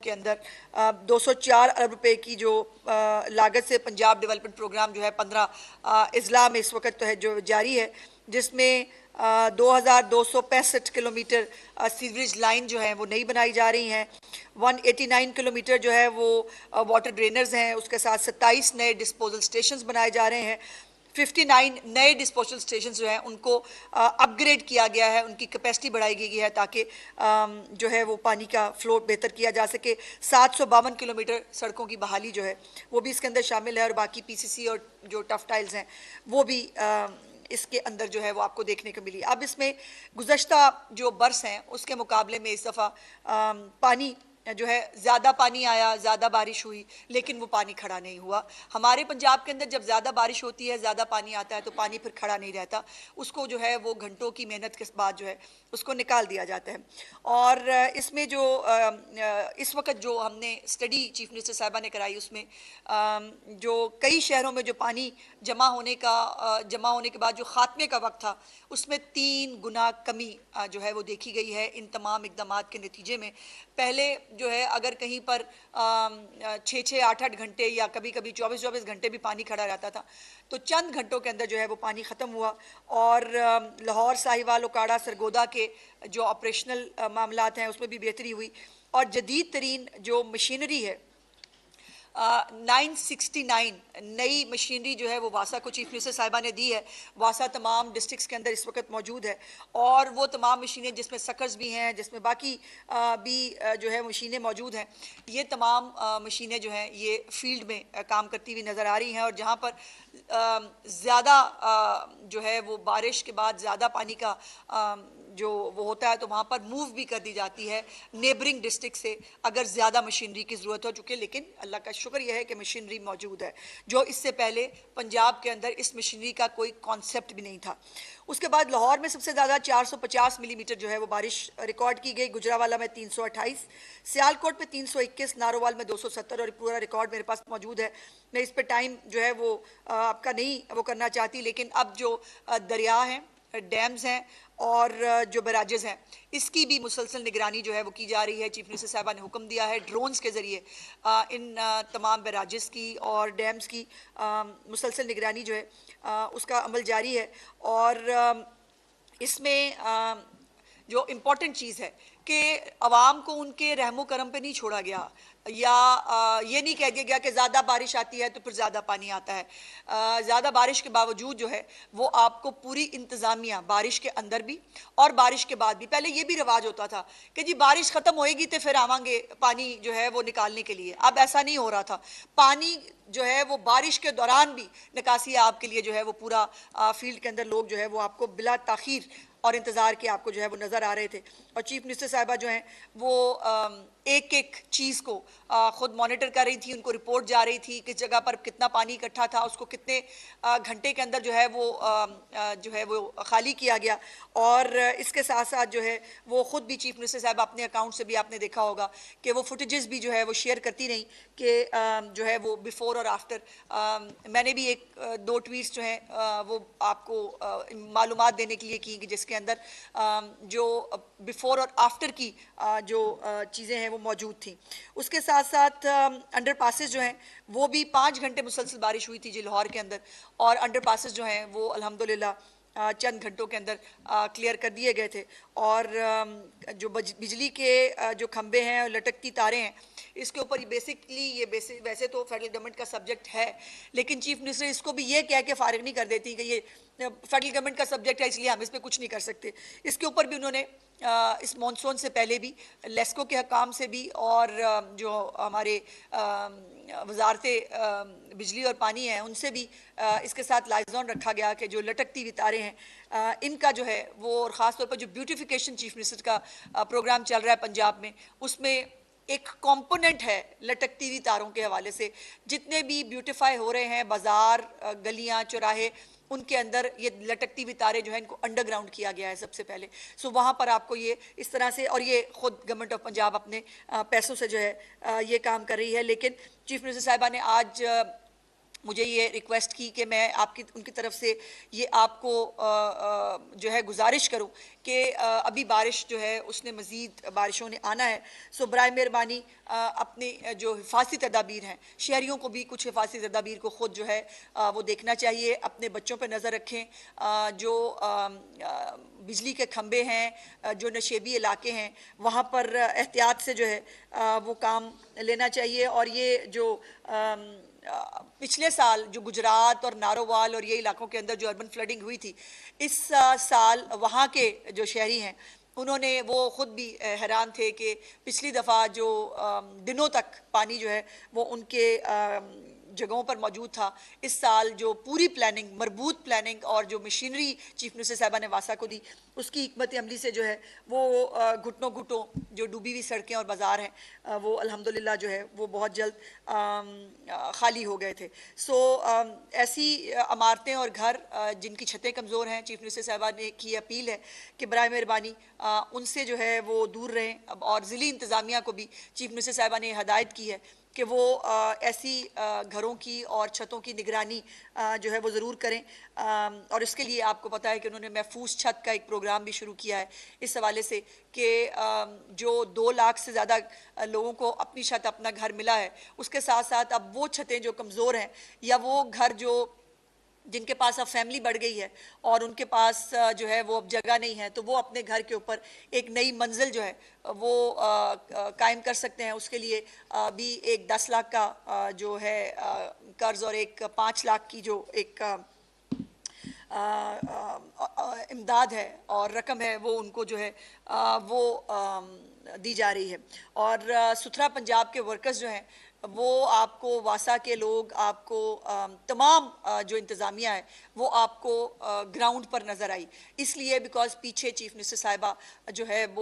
के अंदर 204 अरब रुपए की जो लागत से पंजाब डेवलपमेंट प्रोग्राम जो है 15 अजला में इस वक्त तो है जो जारी है, जिसमें 2265 किलोमीटर सीवरेज लाइन जो है वो नई बनाई जा रही हैं। 189 किलोमीटर जो है वो वाटर ड्रेनर्स हैं, उसके साथ 27 नए डिस्पोजल स्टेशंस बनाए जा रहे हैं। 59 नए डिस्पोजल स्टेशन जो हैं उनको अपग्रेड किया गया है, उनकी कैपेसिटी बढ़ाई गई है ताकि जो है वो पानी का फ्लो बेहतर किया जा सके। 752 किलोमीटर सड़कों की बहाली जो है वो भी इसके अंदर शामिल है और बाकी पीसीसी और जो टफ टाइल्स हैं वो भी इसके अंदर जो है वो आपको देखने को मिली। अब इसमें गुज़श्ता जो बरस हैं उसके मुकाबले में इस दफ़ा पानी जो है ज़्यादा पानी आया, ज़्यादा बारिश हुई, लेकिन वो पानी खड़ा नहीं हुआ। हमारे पंजाब के अंदर जब ज़्यादा बारिश होती है, ज़्यादा पानी आता है तो पानी फिर खड़ा नहीं रहता, उसको जो है वो घंटों की मेहनत के बाद जो है उसको निकाल दिया जाता है। और इसमें जो इस वक्त जो हमने स्टडी चीफ मिनिस्टर साहिबा ने कराई उसमें जो कई शहरों में जो पानी जमा होने के बाद जो खात्मे का वक्त था उसमें 3 गुना कमी जो है वो देखी गई है इन तमाम इकदाम के नतीजे में। पहले जो है अगर कहीं पर 6-6, 8-8 घंटे या कभी कभी 24-24 घंटे भी पानी खड़ा रहता था, तो चंद घंटों के अंदर जो है वो पानी ख़त्म हुआ। और लाहौर, साहिवाल, ओकाड़ा, सरगोदा के जो ऑपरेशनल मामलात हैं उसमें भी बेहतरी हुई और जदीद तरीन जो मशीनरी है 969 नई मशीनरी जो है वो वासा को चीफ मिनिस्टर साहिबा ने दी है। वासा तमाम डिस्ट्रिक्ट्स के अंदर इस वक्त मौजूद है और वो तमाम मशीनें जिसमें सकर्स भी हैं, जिसमें बाकी भी जो है मशीनें मौजूद हैं, ये तमाम मशीनें जो हैं ये फील्ड में काम करती हुई नज़र आ रही हैं। और जहाँ पर ज़्यादा जो है वो बारिश के बाद ज़्यादा पानी का जो वो होता है तो वहाँ पर मूव भी कर दी जाती है नेबरिंग डिस्ट्रिक्ट से अगर ज़्यादा मशीनरी की ज़रूरत हो चुकी है। लेकिन अल्लाह का शुक्र यह है कि मशीनरी मौजूद है, जो इससे पहले पंजाब के अंदर इस मशीनरी का कोई कॉन्सेप्ट भी नहीं था। उसके बाद लाहौर में सबसे ज़्यादा 450 मिलीमीटर जो है वो बारिश रिकॉर्ड की गई, गुजरावाला में 328, सियालकोट में 321, नारोवाल में 270 और पूरा रिकॉर्ड मेरे पास मौजूद है। मैं इस पर टाइम जो है वो आपका नहीं वो करना चाहती, लेकिन अब जो दरिया हैं, डैम्स हैं और जो बराजेस हैं इसकी भी मुसलसल निगरानी जो है वो की जा रही है। चीफ मिनिस्टर साहबा ने हुक्म दिया है ड्रोन्स के ज़रिए इन तमाम बराजेस की और डैम्स की मुसलसल निगरानी जो है उसका अमल जारी है। और इसमें जो इम्पॉर्टेंट चीज़ है कि अवाम को उनके रहमो करम पे नहीं छोड़ा गया या ये नहीं कह दिया गया कि ज़्यादा बारिश आती है तो फिर ज़्यादा पानी आता है। ज़्यादा बारिश के बावजूद जो है वो आपको पूरी इंतज़ामिया बारिश के अंदर भी और बारिश के बाद भी, पहले ये भी रिवाज होता था कि जी बारिश ख़त्म होएगी तो फिर आवांगे पानी जो है वो निकालने के लिए, अब ऐसा नहीं हो रहा था। पानी जो है वो बारिश के दौरान भी निकासी आपके लिए जो है वो पूरा फील्ड के अंदर लोग जो है वो आपको बिला ताखीर और इंतज़ार के आपको जो है वो नज़र आ रहे थे। और चीफ मिनिस्टर साहिबा जो हैं वो एक एक चीज़ को ख़ुद मॉनिटर कर रही थी, उनको रिपोर्ट जा रही थी किस जगह पर कितना पानी इकट्ठा था, उसको कितने घंटे के अंदर जो है वो खाली किया गया। और इसके साथ साथ जो है वो ख़ुद भी चीफ मिनिस्टर साहब अपने अकाउंट से भी आपने देखा होगा कि वो फुटेजेस भी जो है वो शेयर करती रहीं कि जो है वो बिफ़ोर और आफ्टर। मैंने भी 1-2 ट्वीट्स जो हैं वो आपको मालूमात देने के लिए की कि जिसके अंदर जो बिफ़ोर और आफ्टर की जो चीज़ें हैं वो मौजूद थी। उसके साथ साथ अंडर पासेस जो हैं वो भी 5 घंटे मुसलसल बारिश हुई थी जी लाहौर के अंदर, और अंडर पासेस जो हैं वो अल्हम्दुलिल्लाह चंद घंटों के अंदर क्लियर कर दिए गए थे। और जो बिजली के जो खंबे हैं और लटकती तारें हैं इसके ऊपर बेसिकली ये वैसे तो फेडरल गवर्नमेंट का सब्जेक्ट है, लेकिन चीफ मिनिस्टर इसको भी ये कह के फारिग नहीं कर देती कि ये फेडरल गवर्नमेंट का सब्जेक्ट है इसलिए हम इस पर कुछ नहीं कर सकते। इसके ऊपर भी उन्होंने इस मॉनसून से पहले भी लेस्को के हकाम से भी और जो हमारे वजारत बिजली और पानी हैं उनसे भी इसके साथ लाइजॉन रखा गया कि जो लटकती हुई तारें हैं इनका जो है वो, और ख़ास तौर पर जो ब्यूटिफिकेशन चीफ मिनिस्टर का प्रोग्राम चल रहा है पंजाब में, उसमें एक कंपोनेंट है लटकती हुई तारों के हवाले से। जितने भी ब्यूटिफाई हो रहे हैं बाजार, गलियां, चौराहे, उनके अंदर ये लटकती हुई तारें जो है इनको अंडरग्राउंड किया गया है सबसे पहले। सो वहाँ पर आपको ये इस तरह से, और ये खुद गवर्नमेंट ऑफ पंजाब अपने पैसों से जो है ये काम कर रही है। लेकिन चीफ मिनिस्टर साहिबा ने आज मुझे ये रिक्वेस्ट की कि मैं आपकी उनकी तरफ से ये आपको जो है गुजारिश करूं कि अभी बारिश जो है उसने मज़ीद बारिशों ने आना है। सो बराए मेहरबानी अपने जो हिफाजती तदाबीर हैं, शहरियों को भी कुछ हिफाजती तदाबीर को ख़ुद जो है वो देखना चाहिए, अपने बच्चों पर नज़र रखें। जो बिजली के खंभे हैं, जो नशेबी इलाके हैं, वहाँ पर एहतियात से जो है वो काम लेना चाहिए। और ये जो पिछले साल जो गुजरात और नारोवाल और ये इलाकों के अंदर जो अर्बन फ्लडिंग हुई थी, इस साल वहाँ के जो शहरी हैं उन्होंने वो खुद भी हैरान थे कि पिछली दफ़ा जो दिनों तक पानी जो है वो उनके जगहों पर मौजूद था। इस साल जो पूरी प्लानिंग, मरबूत प्लानिंग और जो मशीनरी चीफ मिनिस्टर साहबा ने वासा को दी, उसकी हिकमत अमली से जो है वो घुटनों घुटों जो डूबी हुई सड़कें और बाज़ार हैं वो अल्हम्दुलिल्लाह जो है वो बहुत जल्द खाली हो गए थे। सो ऐसी इमारतें और घर जिनकी छतें कमज़ोर हैं, चीफ मिनिस्टर साहबा ने की अपील है कि बराए मेहरबानी उनसे जो है वो दूर रहें। और ज़िली इंतज़ामिया को भी चीफ मिनिस्टर साहबा ने हदायत की है कि वो ऐसी घरों की और छतों की निगरानी जो है वो ज़रूर करें। और इसके लिए आपको पता है कि उन्होंने महफूज छत का एक प्रोग्राम भी शुरू किया है इस हवाले से कि जो 2 लाख से ज़्यादा लोगों को अपनी छत, अपना घर मिला है, उसके साथ साथ अब वो छतें जो कमज़ोर हैं या वो घर जो जिनके पास अब फैमिली बढ़ गई है और उनके पास जो है वो अब जगह नहीं है, तो वो अपने घर के ऊपर एक नई मंजिल जो है वो कायम कर सकते हैं। उसके लिए भी एक 10 लाख का जो है कर्ज और एक 5 लाख की जो एक इमदाद है और रकम है वो उनको जो है वो दी जा रही है। और सुथरा पंजाब के वर्कर्स जो हैं वो आपको, वासा के लोग आपको, तमाम जो इंतज़ामिया है वो आपको ग्राउंड पर नज़र आई, इसलिए बिकॉज पीछे चीफ मिनिस्टर साहिबा जो है वो